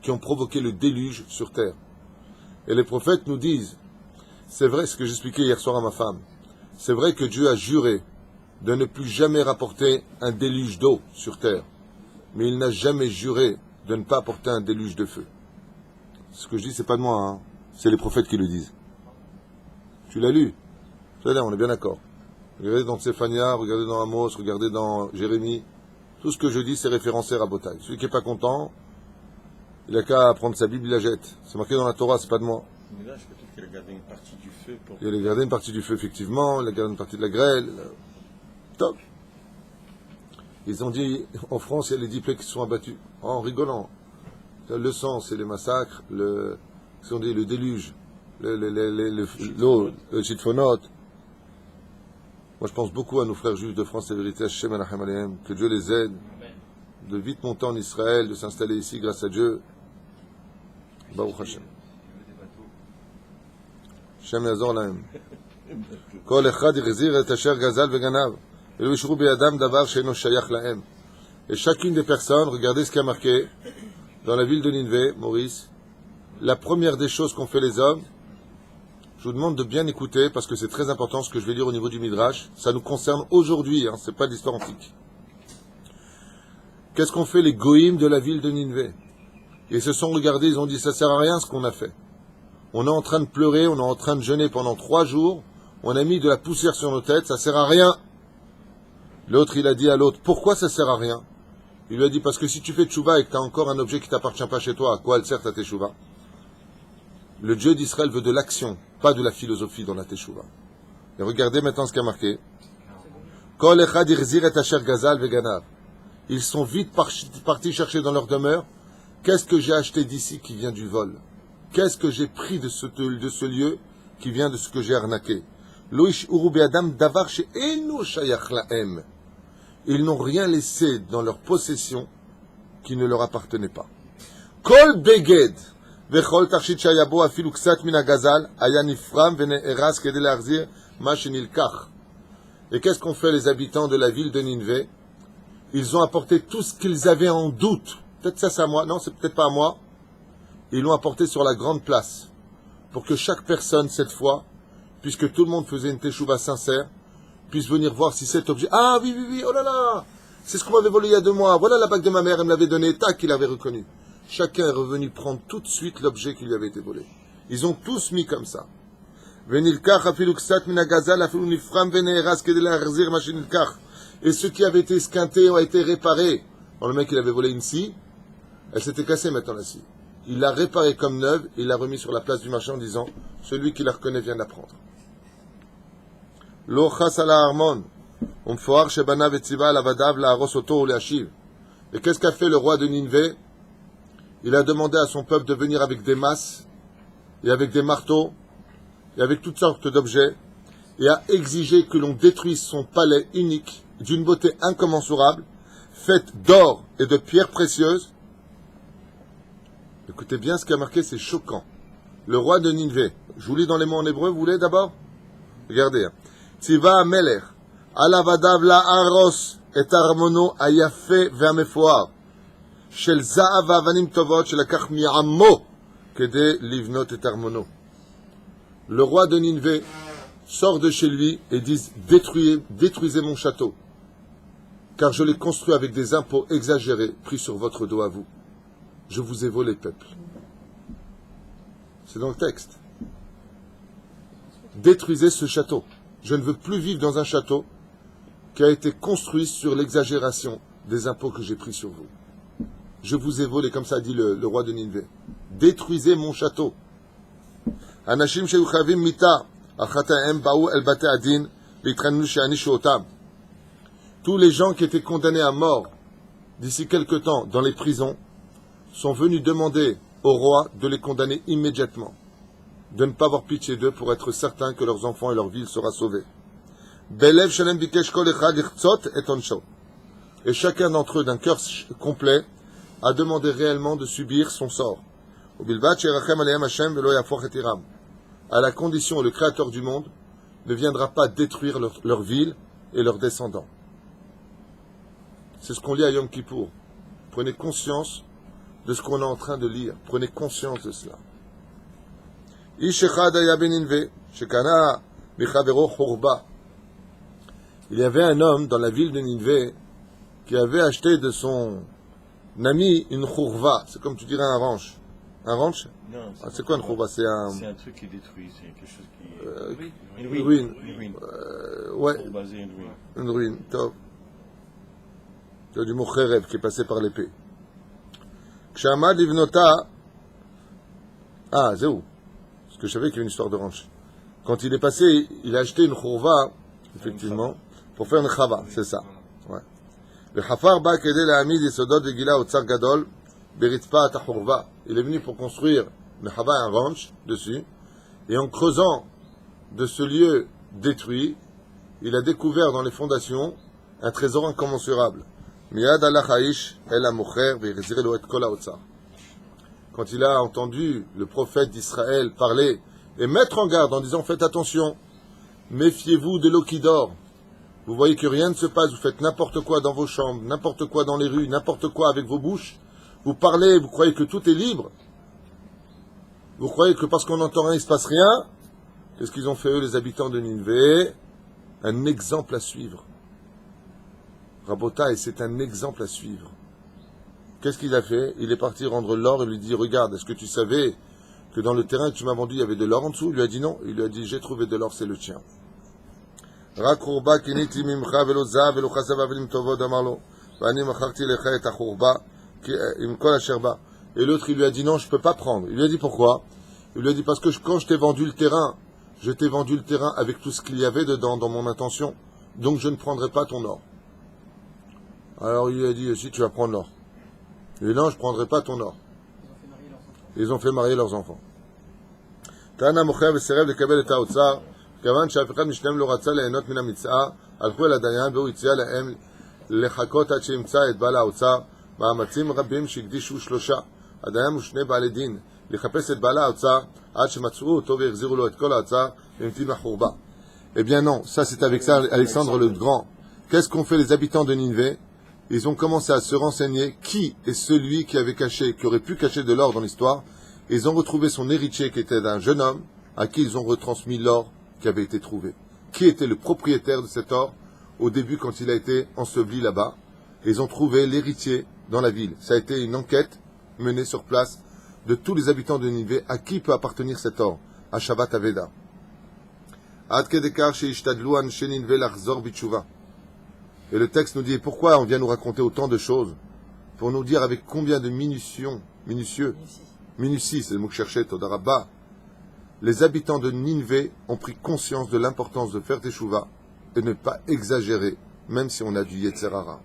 qui ont provoqué le déluge sur terre. Et les prophètes nous disent, c'est vrai ce que j'expliquais hier soir à ma femme, c'est vrai que Dieu a juré de ne plus jamais rapporter un déluge d'eau sur terre, mais il n'a jamais juré de ne pas apporter un déluge de feu. Ce que je dis, c'est pas de moi, hein. C'est les prophètes qui le disent. Tu l'as lu? C'est-à-dire, on est bien d'accord. Regardez dans Tsephania, regardez dans Amos, regardez dans Jérémie. Tout ce que je dis, c'est référencé à Rabotai. Celui qui n'est pas content, il n'a qu'à prendre sa Bible, il la jette. C'est marqué dans la Torah, c'est pas de moi. Mais là, je peut-être qu'il a gardé une partie du feu pour... Il a gardé une partie du feu, effectivement. Il a gardé une partie de la grêle. Top. Ils ont dit, en France, il y a les 10 plaies qui se sont abattus. En rigolant. Le sang, c'est les massacres. Ils ont dit le déluge. L'eau, le chitfonot. Moi, je pense beaucoup à nos frères juifs de France et vérité, Hashem Elachem Alehem, que Dieu les aide de vite monter en Israël, de s'installer ici grâce à Dieu. Baruch Hashem. Hashem Yazor Lahem. Kol echad yichzir et asher gazal veganav. Elo yishru beyadam davar she'eno shayach lahem. Et chacune des personnes, regardez ce qui a marqué dans la ville de Ninvé, Maurice, la première des choses qu'ont fait les hommes. Je vous demande de bien écouter parce que c'est très important ce que je vais lire au niveau du Midrash. Ça nous concerne aujourd'hui, hein, c'est pas d'histoire antique. Qu'est-ce qu'ont fait les goïms de la ville de Ninvé? Ils se sont regardés, ils ont dit ça sert à rien ce qu'on a fait. On est en train de pleurer, on est en train de jeûner pendant 3 jours, on a mis de la poussière sur nos têtes, ça sert à rien. L'autre il a dit à l'autre, pourquoi ça sert à rien? Il lui a dit parce que si tu fais tchouva et que tu as encore un objet qui t'appartient pas chez toi, à quoi elle sert ta tchouva? Le Dieu d'Israël veut de l'action, pas de la philosophie dans la teshuva. Et regardez maintenant ce qui a marqué. Kol echad yichzir et asher gazal veganav. Ils sont vite partis chercher dans leur demeure. Qu'est-ce que j'ai acheté d'ici qui vient du vol? Qu'est-ce que j'ai pris de ce lieu qui vient de ce que j'ai arnaqué? Lo yish'uru be'adam davar she'eno shayach lahem. Ils n'ont rien laissé dans leur possession qui ne leur appartenait pas. Kol beged. וכל תכשיט שהיה בו אפילו קצת מן הגזל היה נפרם ונהרס כדי להחזיר מה שנלקח. Et qu'est-ce qu'ont fait les habitants de la ville de Ninvé? Ils ont apporté tout ce qu'ils avaient en doute. Peut-être ça c'est à moi, non c'est peut-être pas à moi. Ils l'ont apporté sur la grande place pour que chaque personne cette fois, puisque tout le monde faisait une teshuva sincère, puisse venir voir si cet objet... Ah oui, oui, oui, oh là là, c'est ce qu'on m'avait volé il y a 2 mois. Voilà la bague de ma mère, elle me l'avait donnée, tac, il l'avait reconnu. Chacun est revenu prendre tout de suite l'objet qui lui avait été volé. Ils ont tous mis comme ça. Et ceux qui avaient été esquintés ont été réparés. Bon, le mec, il avait volé une scie, elle s'était cassée maintenant la scie. Il l'a réparée comme neuve, et il l'a remis sur la place du marché en disant, celui qui la reconnaît vient de la prendre. Et qu'est-ce qu'a fait le roi de Ninvé? Il a demandé à son peuple de venir avec des masses, et avec des marteaux, et avec toutes sortes d'objets, et a exigé que l'on détruise son palais unique, d'une beauté incommensurable, faite d'or et de pierres précieuses. Écoutez bien ce qui a marqué, c'est choquant. Le roi de Ninvé, je vous lis dans les mots en hébreu, vous voulez d'abord? Regardez. Tziva Amelech, alavadav la aros et armono ayafe ve'amefoar. Shel za'av va'avanim tovot shelakach mi'ammo kedei livnot et armono. Le roi de Ninvé sort de chez lui et dit détruisez mon château, car je l'ai construit avec des impôts exagérés pris sur votre dos à vous. Je vous ai volé, peuple. C'est dans le texte. Détruisez ce château. Je ne veux plus vivre dans un château qui a été construit sur l'exagération des impôts que j'ai pris sur vous. Je vous ai volé, comme ça dit le roi de Ninvé. Détruisez mon château. Anashim sheyuchavim mita achataem ba'u el bate adin v'itrannu she'anishu otam. Tous les gens qui étaient condamnés à mort d'ici quelque temps dans les prisons sont venus demander au roi de les condamner immédiatement, de ne pas avoir pitié d'eux pour être certains que leurs enfants et leur ville sera sauvés. Belev shalem bikesh kol echad lichtzot et onsho. Et chacun d'entre eux, d'un cœur complet, a demandé réellement de subir son sort. À la condition où le Créateur du monde ne viendra pas détruire leur ville et leurs descendants. C'est ce qu'on lit à Yom Kippour. Prenez conscience de ce qu'on est en train de lire. Prenez conscience de cela. Il y avait un homme dans la ville de Ninvé qui avait acheté de son ami une khourva. C'est comme tu dirais un ranch. Un ranch? Non, C'est quoi une khourva? C'est un truc qui est détruit, c'est quelque chose qui... Une ruine. Ouais, Pour baser une ruine. une ruine. Top. Tu as du mot kherev qui est passé par l'épée. Kshamad livnota. Ah, c'est où? Parce que je savais qu'il y avait une histoire de ranch. Quand il est passé, il a acheté une khourva, effectivement, pour faire une chava, c'est ça. Ouais. Le hafar ba kedei la'amid yesodot v'gila otzar gadol beritzpat ha'churva. Il est venu pour construire une chava, un ranch dessus, et en creusant de ce lieu détruit, il a découvert dans les fondations un trésor incommensurable. Miyad alach ha'ish el ha'mocher v'yechzir lo et kol ha'otzar. Quand il a entendu le prophète d'Israël parler et mettre en garde en disant faites attention, méfiez-vous de l'eau qui dort. Vous voyez que rien ne se passe, vous faites n'importe quoi dans vos chambres, n'importe quoi dans les rues, n'importe quoi avec vos bouches. Vous parlez, vous croyez que tout est libre. Vous croyez que parce qu'on n'entend rien, il ne se passe rien. Qu'est-ce qu'ils ont fait eux, les habitants de Ninvé? Un exemple à suivre. Rabotai, c'est un exemple à suivre. Qu'est-ce qu'il a fait? Il est parti rendre l'or et lui dit, regarde, est-ce que tu savais que dans le terrain que tu m'as vendu, il y avait de l'or en dessous? Il lui a dit non. Il lui a dit, j'ai trouvé de l'or, c'est le tien. Et l'autre, il lui a dit non, je ne peux pas prendre. Il lui a dit pourquoi? Il lui a dit parce que quand je t'ai vendu le terrain, je t'ai vendu le terrain avec tout ce qu'il y avait dedans, dans mon intention. Donc je ne prendrai pas ton or. Alors il lui a dit, si tu vas prendre l'or. Il lui a dit non, je ne prendrai pas ton or. Ils ont fait marier leurs enfants. Tana mocher v'serev lekabel et ha'otzar, כיוון שאף אחד משניהם לא רצה ליהנות מן המצאה, הלכו אל הדיין והוא הציע להם לחכות עד שימצא את בעל האוצר, מאמצים רבים שהקדישו 3, הדיין ושני בעלי דין, לחפש את בעל האוצר עד שמצאו אותו והחזירו לו את כל האוצר והמתין לחורבה. Eh bien non, ça c'est avec ça Alexandre le Grand. Qu'est-ce qu'ont fait les habitants de Ninvé? Ils ont commencé à se renseigner qui est celui qui avait caché, qui aurait pu cacher de l'or dans l'histoire. Ils ont retrouvé son héritier qui était un jeune homme à qui ils ont retransmis l'or qui avait été trouvé. Qui était le propriétaire de cet or au début quand il a été enseveli là-bas? Ils ont trouvé l'héritier dans la ville. Ça a été une enquête menée sur place de tous les habitants de Ninvé à qui peut appartenir cet or, à Shabbat Aveda. Et le texte nous dit pourquoi on vient nous raconter autant de choses? Pour nous dire avec combien de minutie, c'est le mot que je cherchais, Todarabba. Les habitants de Ninvé ont pris conscience de l'importance de faire teshuva et ne pas exagérer, même si on a du Yetzer Hara.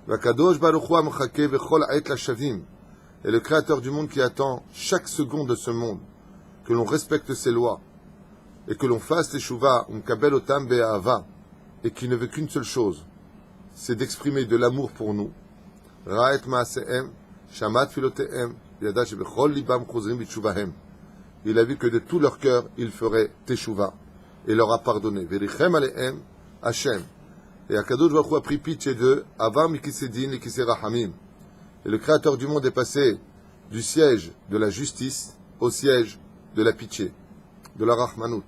Et le Créateur du monde qui attend chaque seconde de ce monde, que l'on respecte ses lois, et que l'on fasse teshuva, kabel otam be'ahava, et qui ne veut qu'une seule chose, c'est d'exprimer de l'amour pour nous. Ra'et ma'asehem, shamat filotehem, yada shebechol libam chozrim b'tshuvahem. Il a vu que de tout leur cœur, il ferait teshuva et leur a pardonné. Verichem alehem Hashem. Et Akadosh Baruch Hu a pris pitié d'eux, avar mikisedin et kiserahamim. Et le Créateur du monde est passé du siège de la justice au siège de la pitié, de la rahmanout.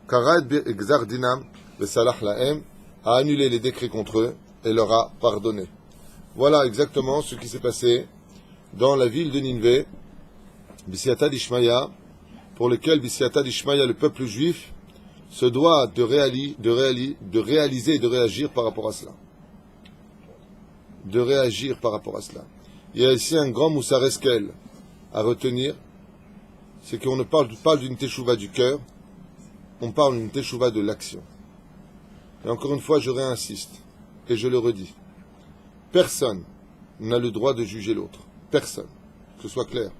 Karad bir exar dinam le salah laem a annulé les décrets contre eux et leur a pardonné. Voilà exactement ce qui s'est passé dans la ville de Ninvé, Bisiata d'Ishmaïa, pour lequel Bisiata d'Ishmaïa, le peuple juif, se doit de réaliser et de réagir par rapport à cela. De réagir par rapport à cela. Il y a ici un grand Moussar Eskel à retenir, c'est qu'on ne parle pas d'une teshuva du cœur, on parle d'une teshuva de l'action. Et encore une fois, je réinsiste, et je le redis. Personne n'a le droit de juger l'autre. Personne. Que ce soit clair.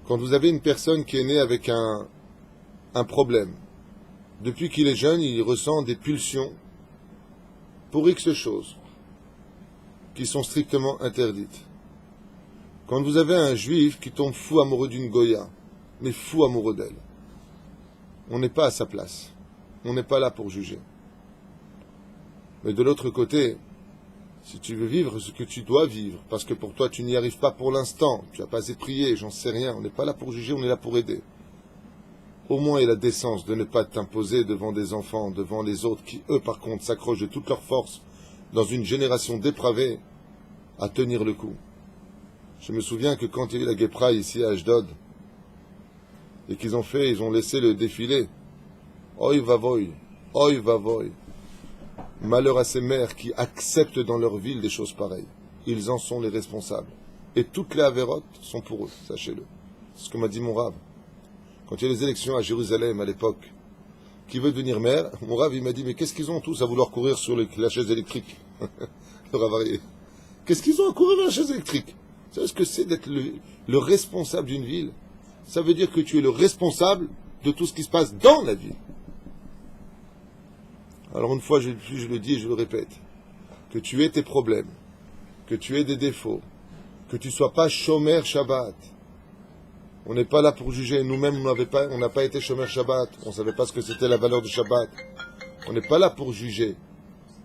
Quand vous avez une personne qui est née avec un problème, depuis qu'il est jeune, il ressent des pulsions pour X choses qui sont strictement interdites. Quand vous avez un juif qui tombe fou amoureux d'une Goya, mais fou amoureux d'elle, on n'est pas à sa place. On n'est pas là pour juger. Mais de l'autre côté, si tu veux vivre ce que tu dois vivre, parce que pour toi tu n'y arrives pas pour l'instant, tu n'as pas assez prié, j'en sais rien, on n'est pas là pour juger, on est là pour aider. Au moins il a la décence de ne pas t'imposer devant des enfants, devant les autres qui, eux par contre, s'accrochent de toute leur force dans une génération dépravée à tenir le coup. Je me souviens que quand il y a eu la Guépra ici à Ashdod, et qu'ils ont laissé le défilé, Oy vavoy, oy vavoy. Malheur à ces mères qui acceptent dans leur ville des choses pareilles. Ils en sont les responsables. Et toutes les avérotes sont pour eux, sachez-le. C'est ce que m'a dit mon Rav. Quand il y a les élections à Jérusalem à l'époque, qui veut devenir maire, mon Rav il m'a dit, mais qu'est-ce qu'ils ont tous à vouloir courir sur la chaise électrique? Le Rav Arié. Qu'est-ce qu'ils ont à courir vers la chaise électrique? Vous savez ce que c'est d'être le responsable d'une ville? Ça veut dire que tu es le responsable de tout ce qui se passe dans la ville. Alors une fois, je le dis et je le répète, que tu aies tes problèmes, que tu aies des défauts, que tu ne sois pas shomer Shabbat. On n'est pas là pour juger. Nous-mêmes, on n'a pas été shomer Shabbat. On ne savait pas ce que c'était la valeur de Shabbat. On n'est pas là pour juger.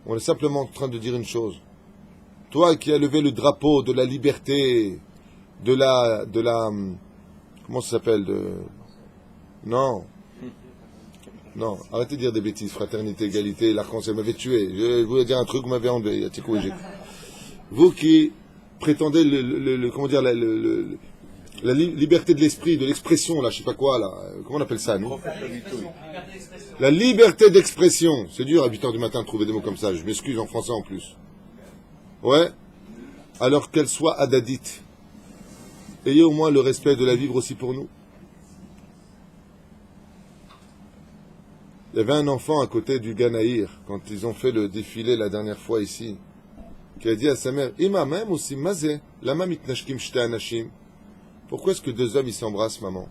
On est simplement en train de dire une chose. Toi qui as levé le drapeau de la liberté, de la comment ça s'appelle Non, arrêtez de dire des bêtises, fraternité, égalité, l'arc-en-ciel m'avait tué. Je voulais dire un truc, vous m'avez enlevé. Vous qui prétendez la liberté de l'esprit, de l'expression, là, je sais pas quoi, là, comment on appelle ça, nous? La liberté d'expression. C'est dur à 8h du matin de trouver des mots comme ça, je m'excuse en français en plus. Ouais, alors qu'elle soit adadite. Ayez au moins le respect de la vivre aussi pour nous. Il y avait un enfant à côté du Ganaïr, quand ils ont fait le défilé la dernière fois ici, qui a dit à sa mère, Ima même aussi mazé, lama mitnashkim shte anashim. Pourquoi est-ce que deux hommes ils s'embrassent, maman?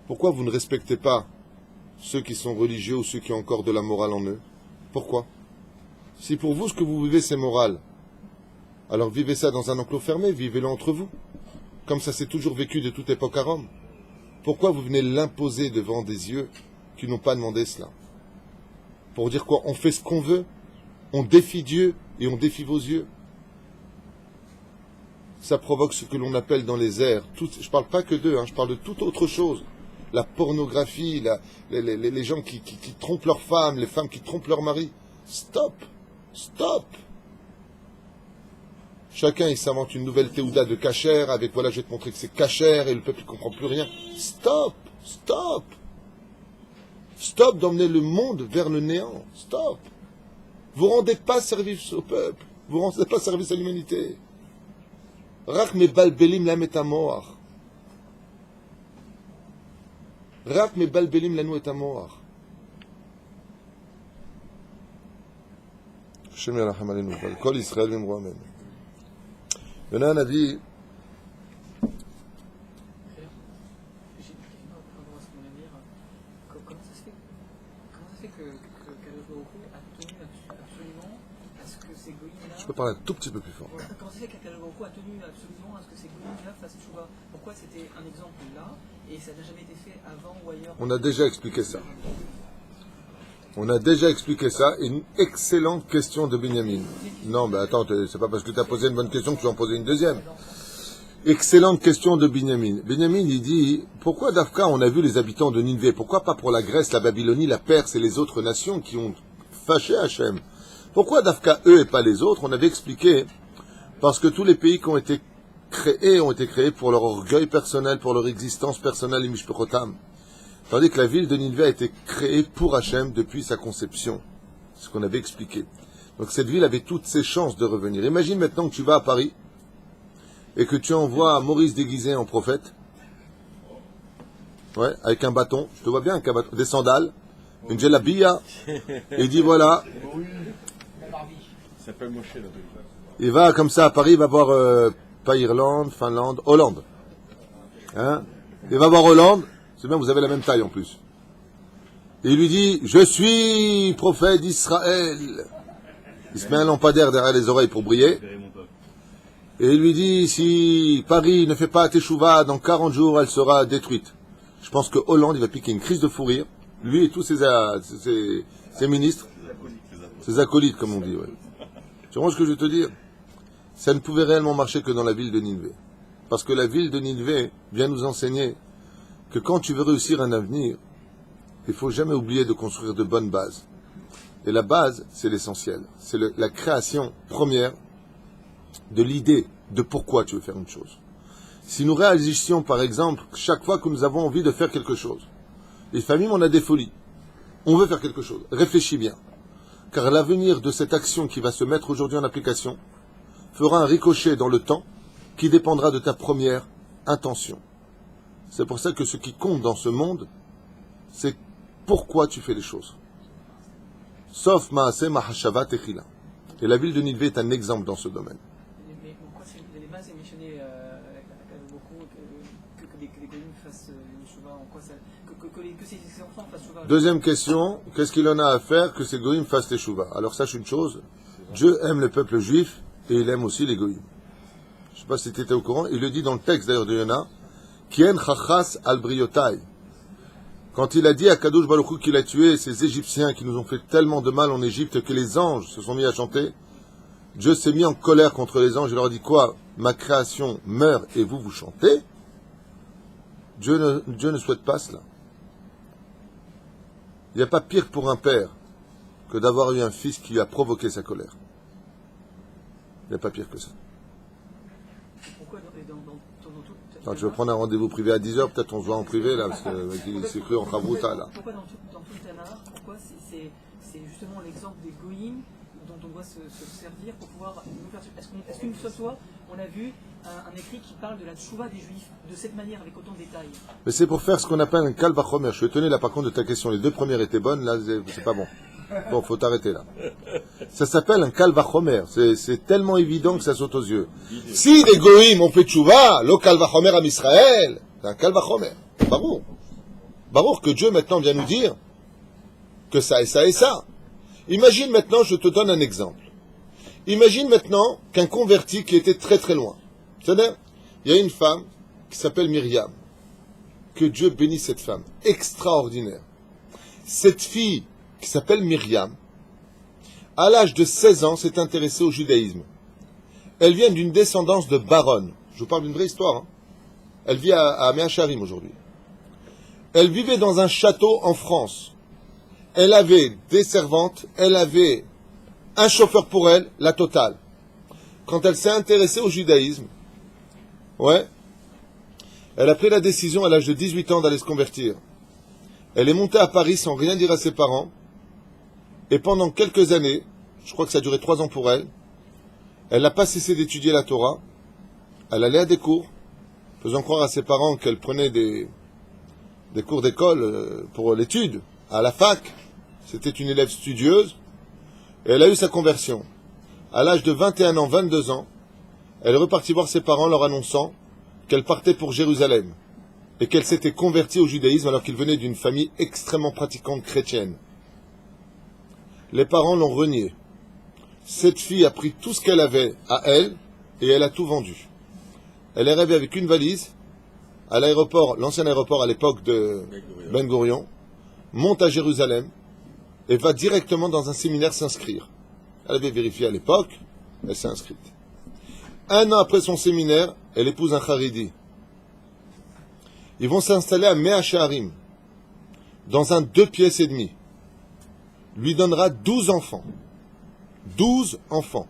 Pourquoi vous ne respectez pas ceux qui sont religieux ou ceux qui ont encore de la morale en eux? Pourquoi? Si pour vous ce que vous vivez c'est moral, alors vivez ça dans un enclos fermé, vivez-le entre vous, comme ça s'est toujours vécu de toute époque à Rome. Pourquoi vous venez l'imposer devant des yeux qui n'ont pas demandé cela? Pour dire quoi? On fait ce qu'on veut, on défie Dieu et on défie vos yeux. Ça provoque ce que l'on appelle dans les airs, je ne parle pas que d'eux, je parle de toute autre chose. La pornographie, les gens qui trompent leurs femmes, les femmes qui trompent leurs maris. Stop! Stop! Chacun, il s'invente une nouvelle théouda de cachère avec, voilà, je vais te montrer que c'est cachère et le peuple ne comprend plus rien. Stop! Stop! Stop d'emmener le monde vers le néant. Stop! Vous ne rendez pas service au peuple. Vous ne rendez pas service à l'humanité. Rak me balbelim la métamoar. Rak me balbelim la nou et amoar. Hashem yaracham aleinu. Kol Israël v'imro amen. Il y en a un avis. Comment ça se fait que Kadosh Baruch Hu a tenu absolument à ce que ces goïms-là... Je peux parler un tout petit peu plus fort. Comment ça se fait que Kadosh Baruch Hu a tenu absolument à ce que ces goïms-là fassent tchouva? Pourquoi c'était un exemple là et ça n'a jamais été fait avant ou ailleurs? On a déjà expliqué ça. On a déjà expliqué ça. Une excellente question de Binyamin. Non, mais attends, c'est pas parce que tu as posé une bonne question que tu vas en poser une deuxième. Excellente question de Binyamin. Binyamin, il dit, pourquoi d'Afka on a vu les habitants de Nineveh? Pourquoi pas pour la Grèce, la Babylonie, la Perse et les autres nations qui ont fâché Hachem? Pourquoi d'Afka eux et pas les autres? On avait expliqué, parce que tous les pays qui ont été créés pour leur orgueil personnel, pour leur existence personnelle, Mishpechotam. Tandis que la ville de Nineveh a été créée pour Hachem depuis sa conception. C'est ce qu'on avait expliqué. Donc cette ville avait toutes ses chances de revenir. Imagine maintenant que tu vas à Paris et que tu envoies Maurice déguisé en prophète. Ouais, avec un bâton. Je te vois bien avec un bâton. Des sandales, une djellabia. Et il dit voilà. Il s'appelle Moshe, là. Il va comme ça à Paris, il va voir pas Irlande, Finlande, Hollande. Hein? Il va voir Hollande. C'est bien, vous avez la même taille en plus. Et il lui dit, je suis prophète d'Israël. Il se met un lampadaire derrière les oreilles pour briller. Et il lui dit, si Paris ne fait pas Teshuvah, dans 40 jours, elle sera détruite. Je pense que Hollande, il va piquer une crise de fou rire. Lui et tous ses ministres, ses acolytes, comme on dit. Ouais. Tu vois ce que je veux te dire? Ça ne pouvait réellement marcher que dans la ville de Nineveh. Parce que la ville de Nineveh vient nous enseigner que quand tu veux réussir un avenir, il ne faut jamais oublier de construire de bonnes bases. Et la base, c'est l'essentiel. C'est la création première de l'idée de pourquoi tu veux faire une chose. Si nous réagissions, par exemple, chaque fois que nous avons envie de faire quelque chose, les familles, on a des folies. On veut faire quelque chose. Réfléchis bien. Car l'avenir de cette action qui va se mettre aujourd'hui en application fera un ricochet dans le temps qui dépendra de ta première intention. C'est pour ça que ce qui compte dans ce monde, c'est pourquoi tu fais les choses. Sauf Maaseh Mahashava Techila. Et la ville de Nineveh est un exemple dans ce domaine. Mais pourquoi les bases est mentionné beaucoup que les Goyim fassent une chouva, en quoi ça, que ces enfants fassent chouva? Deuxième question, qu'est-ce qu'il en a à faire que ces Goyim fassent les chouva? Alors sache une chose, Dieu aime le peuple juif et il aime aussi les Goyim. Je ne sais pas si tu étais au courant, il le dit dans le texte d'ailleurs de Yona, Kien chachas al briotai. Quand il a dit à Kadosh Baruch Hu qu'il a tué ces Égyptiens qui nous ont fait tellement de mal en Égypte que les anges se sont mis à chanter, Dieu s'est mis en colère contre les anges et leur a dit quoi? Ma création meurt et vous chantez? Dieu ne souhaite pas cela. Il n'y a pas pire pour un père que d'avoir eu un fils qui a provoqué sa colère. Il n'y a pas pire que ça. Pourquoi Attends, tu veux prendre un rendez-vous privé à 10h, peut-être on se voit en privé là, parce qu'il s'est cru en Chavruta là. Pourquoi dans tout le Tanakh, pourquoi c'est justement l'exemple des Goïm dont on doit se servir pour pouvoir nous faire... Est-ce qu'une fois, on a vu un écrit qui parle de la tchouva des Juifs de cette manière, avec autant de détails? Mais c'est pour faire ce qu'on appelle un kal vachomer. Je suis étonné là par contre de ta question. Les deux premières étaient bonnes, là c'est pas bon. Bon, faut t'arrêter là. Ça s'appelle un kal vachomer. C'est tellement évident que ça saute aux yeux. Si les goïms ont fait tchouva, le kal vachomer à Israël, c'est un kal vachomer. Barour. Barour que Dieu maintenant vient nous dire que ça et ça et ça. Imagine maintenant, je te donne un exemple. Imagine maintenant qu'un converti qui était très très loin. C'est-à-dire, il y a une femme qui s'appelle Myriam. Que Dieu bénisse cette femme. Extraordinaire. Cette fille qui s'appelle Myriam, à l'âge de 16 ans, s'est intéressée au judaïsme. Elle vient d'une descendance de baronne. Je vous parle d'une vraie histoire. Hein. Elle vit à Meacharim aujourd'hui. Elle vivait dans un château en France. Elle avait des servantes, elle avait un chauffeur pour elle, la totale. Quand elle s'est intéressée au judaïsme, ouais, elle a pris la décision à l'âge de 18 ans d'aller se convertir. Elle est montée à Paris sans rien dire à ses parents. Et pendant quelques années, je crois que ça a duré 3 ans pour elle, elle n'a pas cessé d'étudier la Torah. Elle allait à des cours, faisant croire à ses parents qu'elle prenait des cours d'école pour l'étude, à la fac. C'était une élève studieuse. Et elle a eu sa conversion. À l'âge de 21 ans, 22 ans, elle est repartie voir ses parents leur annonçant qu'elle partait pour Jérusalem et qu'elle s'était convertie au judaïsme alors qu'il venait d'une famille extrêmement pratiquante chrétienne. Les parents l'ont reniée. Cette fille a pris tout ce qu'elle avait à elle et elle a tout vendu. Elle est arrivée avec une valise à l'aéroport, l'ancien aéroport à l'époque de Ben Gurion, monte à Jérusalem et va directement dans un séminaire s'inscrire. Elle avait vérifié à l'époque, elle s'est inscrite. 1 an après son séminaire, elle épouse un Haridi. Ils vont s'installer à Mea Shearim, dans un 2 pièces et demi. Lui donnera 12 enfants. 12 enfants.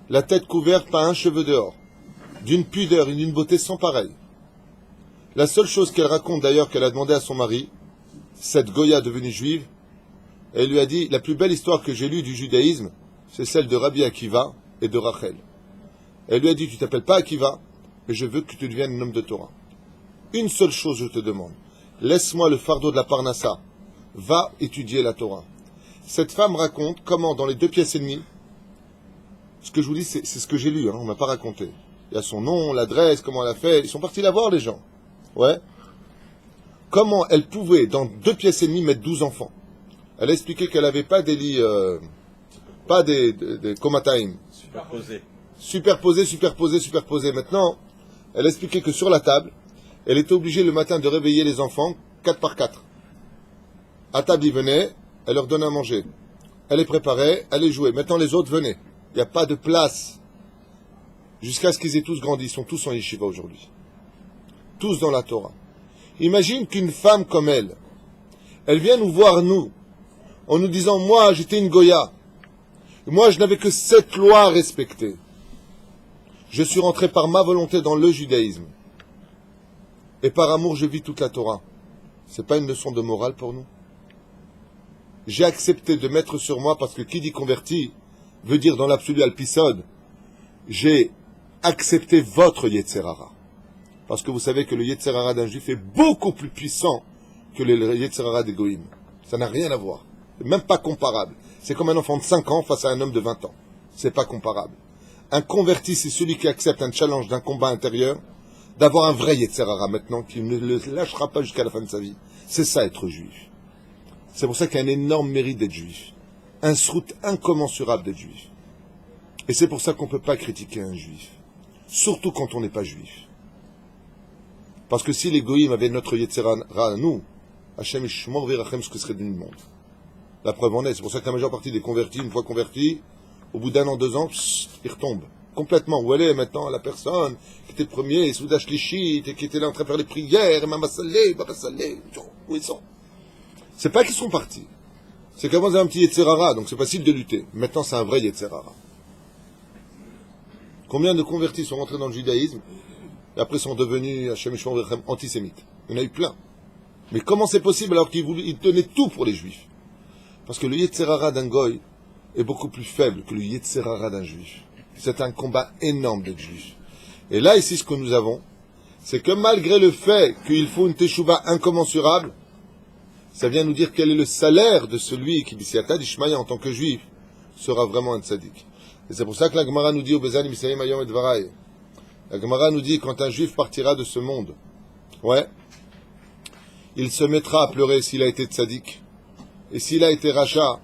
La tête couverte, pas un cheveu dehors. D'une pudeur et d'une beauté sans pareil. La seule chose qu'elle raconte d'ailleurs qu'elle a demandé à son mari, cette Goya devenue juive, elle lui a dit, la plus belle histoire que j'ai lue du judaïsme, c'est celle de Rabbi Akiva et de Rachel. Elle lui a dit, tu t'appelles pas Akiva, mais je veux que tu deviennes un homme de Torah. Une seule chose je te demande, laisse-moi le fardeau de la Parnassa, va étudier la Torah. Cette femme raconte comment dans les 2 pièces et demie, ce que je vous dis c'est ce que j'ai lu, on ne m'a pas raconté. Il y a son nom, l'adresse, comment elle a fait, ils sont partis la voir les gens. Ouais. Comment elle pouvait dans 2 pièces et demie mettre 12 enfants. Elle a expliqué qu'elle n'avait pas des lits, pas des komataim. Superposés. Maintenant, elle a expliqué que sur la table, elle était obligée le matin de réveiller les enfants 4 par 4. À table, ils venaient, elle leur donnait à manger. Elle les préparait, elle les jouait. Maintenant, les autres venaient. Il n'y a pas de place. Jusqu'à ce qu'ils aient tous grandi. Ils sont tous en yeshiva aujourd'hui. Tous dans la Torah. Imagine qu'une femme comme elle vient nous voir, nous, en nous disant, moi, j'étais une Goya. Moi, je n'avais que 7 lois à respecter. Je suis rentré par ma volonté dans le judaïsme. Et par amour, je vis toute la Torah. C'est pas une leçon de morale pour nous? J'ai accepté de mettre sur moi, parce que qui dit converti, veut dire dans l'absolu alpisode, j'ai accepté votre Yetzerara. Parce que vous savez que le Yetzerara d'un juif est beaucoup plus puissant que le Yetzerara des Goïm. Ça n'a rien à voir. C'est même pas comparable. C'est comme un enfant de 5 ans face à un homme de 20 ans. C'est pas comparable. Un converti, c'est celui qui accepte un challenge d'un combat intérieur, d'avoir un vrai Yetzerara maintenant, qui ne le lâchera pas jusqu'à la fin de sa vie. C'est ça être juif. C'est pour ça qu'il y a un énorme mérite d'être juif. Un srout incommensurable d'être juif. Et c'est pour ça qu'on ne peut pas critiquer un juif. Surtout quand on n'est pas juif. Parce que si les goïms avaient notre Yetzerara à nous, Hachem Ishmor Virachem, ce que serait du monde. La preuve en est, c'est pour ça que la majeure partie des convertis, une fois convertis, au bout d'1 an, 2 ans, ils retombent. Complètement. Où elle est maintenant, la personne qui était le premier, Soudash Lichit, et qui était là en train de faire les prières, et Mama Salé, Baba Salé, où ils sont? C'est pas qu'ils sont partis. C'est qu'avant, ils avaient un petit Yetzerara, donc c'est facile de lutter. Maintenant, c'est un vrai Yetzerara. Combien de convertis sont rentrés dans le judaïsme, et après sont devenus, Hachem Ishmor Virachem, antisémites? Il y en a eu plein. Mais comment c'est possible alors qu'ils tenaient tout pour les juifs? Parce que le Yetzerara d'un goy est beaucoup plus faible que le Yetzerara d'un juif. C'est un combat énorme d'être juif. Et là, ici, ce que nous avons, c'est que malgré le fait qu'il faut une teshuva incommensurable, ça vient nous dire quel est le salaire de celui qui, b'siyata d'Ishmaïa en tant que juif, sera vraiment un tzaddik. Et c'est pour ça que la Gemara nous dit au Bezan Misayim Ayom et Dvarai. La Gemara nous dit quand un juif partira de ce monde, il se mettra à pleurer s'il a été tzaddik. Et s'il a été rachat,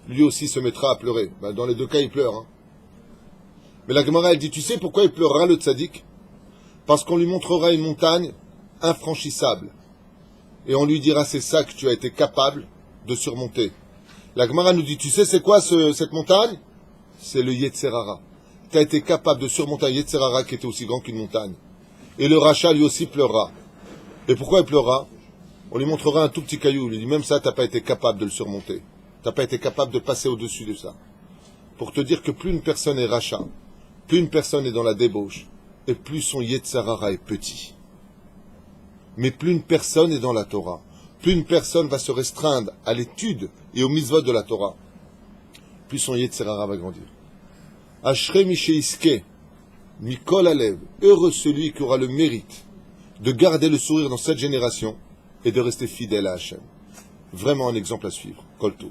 lui aussi se mettra à pleurer. Dans les 2 cas, il pleure. Mais la Gemara, elle dit, tu sais pourquoi il pleurera le tzaddik? Parce qu'on lui montrera une montagne infranchissable. Et on lui dira, c'est ça que tu as été capable de surmonter. La Gemara nous dit, tu sais c'est quoi cette montagne? C'est le Yetzerara. Tu as été capable de surmonter un Yetzerara qui était aussi grand qu'une montagne. Et le rachat, lui aussi, pleurera. Et pourquoi il pleurera? On lui montrera un tout petit caillou. Il lui dit, même ça, tu n'as pas été capable de le surmonter. Tu n'as pas été capable de passer au-dessus de ça. Pour te dire que plus une personne est rachat, plus une personne est dans la débauche, et plus son Yetzerara est petit. Mais plus une personne est dans la Torah, plus une personne va se restreindre à l'étude et au mitzvot de la Torah, plus son Yetzerara va grandir. Ashrei Misheiske, Mikol Alev, heureux celui qui aura le mérite de garder le sourire dans cette génération et de rester fidèle à Hachem. Vraiment un exemple à suivre. Kol Tov.